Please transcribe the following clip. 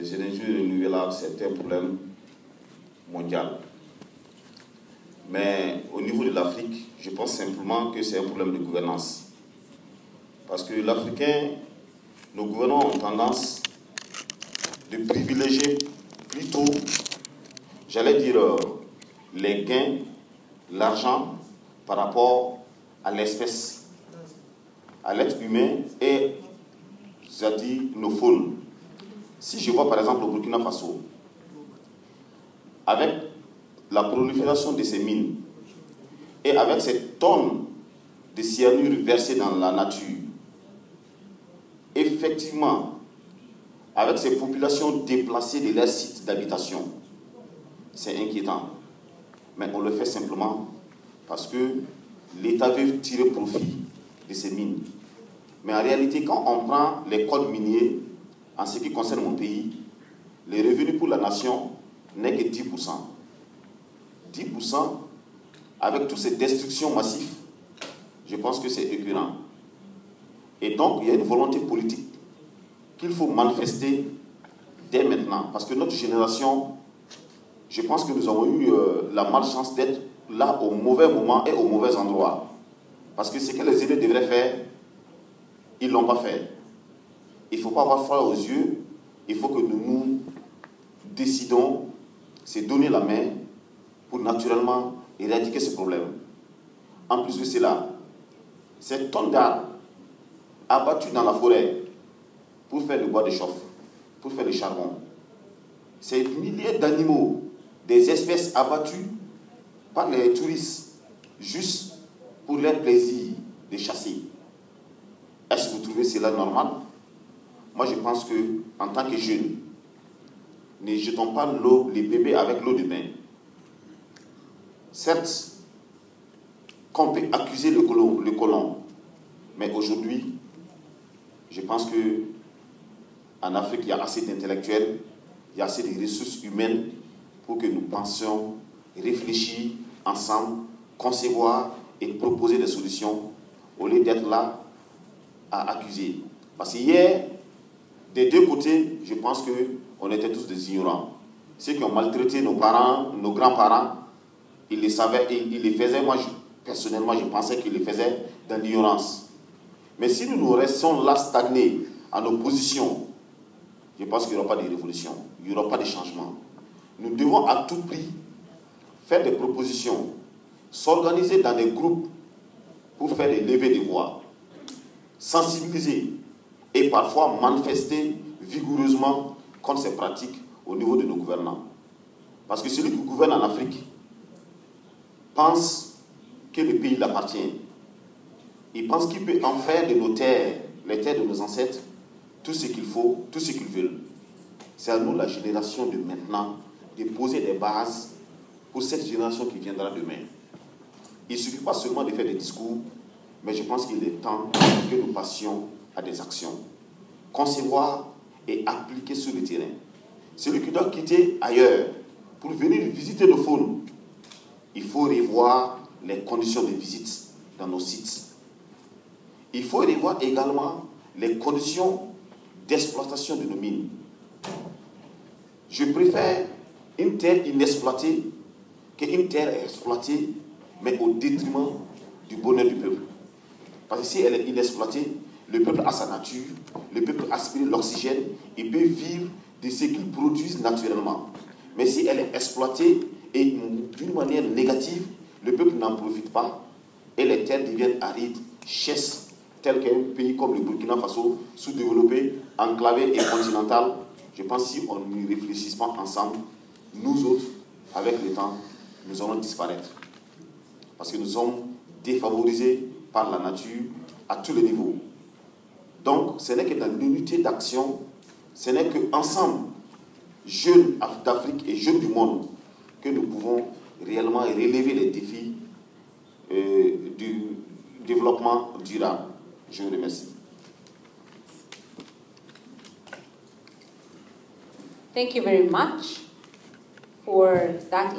les énergies renouvelables, c'est un problème mondial. Mais au niveau de l'Afrique, je pense simplement que c'est un problème de gouvernance. Parce que l'Africain, nos gouvernants ont tendance de privilégier plutôt, j'allais dire, les gains, l'argent par rapport à l'espèce, à l'être humain et, c'est-à-dire, nos faunes. Si je vois par exemple au Burkina Faso, avec la prolifération de ces mines et avec ces tonnes de cyanure versées dans la nature, effectivement, avec ces populations déplacées de leurs sites d'habitation, c'est inquiétant. Mais on le fait simplement parce que l'État veut tirer profit de ces mines. Mais en réalité, quand on prend les codes miniers, en ce qui concerne mon pays, les revenus pour la nation n'est que 10%. 10%, avec toutes ces destructions massives, je pense que c'est écœurant. Et donc, il y a une volonté politique qu'il faut manifester dès maintenant. Parce que notre génération, je pense que nous avons eu la malchance d'être là au mauvais moment et au mauvais endroit. Parce que ce que les aînés devraient faire, ils ne l'ont pas fait. Il ne faut pas avoir froid aux yeux. Il faut que nous décidons, c'est donner la main pour naturellement éradiquer ce problème. En plus de cela, ces tonnes d'arbres abattus dans la forêt pour faire le bois de chauffe, pour faire le charbon, ces milliers d'animaux, des espèces abattues par les touristes, juste pour leur plaisir de chasser. Est-ce que vous trouvez cela normal? Moi, je pense que, en tant que jeunes, ne jetons pas les bébés avec l'eau de bain. Certes, qu'on peut accuser le colon, mais aujourd'hui, je pense que en Afrique, il y a assez d'intellectuels, il y a assez de ressources humaines pour que nous pensions, réfléchir ensemble, concevoir et proposer des solutions au lieu d'être là à accuser. Parce qu'hier, des deux côtés, je pense qu'on était tous des ignorants. Ceux qui ont maltraité nos parents, nos grands-parents, ils les savaient et ils les faisaient. Moi, personnellement, je pensais qu'ils les faisaient dans l'ignorance. Mais si nous restons là stagnés à nos positions, je pense qu'il n'y aura pas de révolution, il n'y aura pas de changement. Nous devons à tout prix faire des propositions, s'organiser dans des groupes pour faire des levées de voix, sensibiliser et parfois manifester vigoureusement contre ces pratiques au niveau de nos gouvernants. Parce que celui qui gouverne en Afrique pense que le pays l'appartient. Il pense qu'il peut en faire de nos terres, les terres de nos ancêtres, tout ce qu'il faut, tout ce qu'ils veulent. C'est à nous, la génération de maintenant, de poser des bases pour cette génération qui viendra demain. Il ne suffit pas seulement de faire des discours, mais je pense qu'il est temps que nous passions à des actions. Concevoir et appliquer sur le terrain. Celui qui doit quitter ailleurs pour venir visiter nos faunes, il faut revoir les conditions de visite dans nos sites. Il faut revoir également les conditions d'exploitation de nos mines. Je préfère une terre inexploitée qu'une terre exploitée, mais au détriment du bonheur du peuple. Parce que si elle est inexploitée, le peuple a sa nature, le peuple aspire l'oxygène, il peut vivre de ce qu'il produise naturellement. Mais si elle est exploitée et d'une manière négative, le peuple n'en profite pas et les terres deviennent arides, chasses, tel qu'un pays comme le Burkina Faso, sous-développé, enclavé et continental. Je pense que si on n'y réfléchit pas ensemble, nous autres, avec le temps, nous allons disparaître. Parce que nous sommes défavorisés par la nature à tous les niveaux. Donc, ce n'est que dans l'unité d'action, ce n'est qu'ensemble, jeunes d'Afrique et jeunes du monde, que nous pouvons réellement relever les défis du développement durable. Je vous remercie. Thank you very much for that.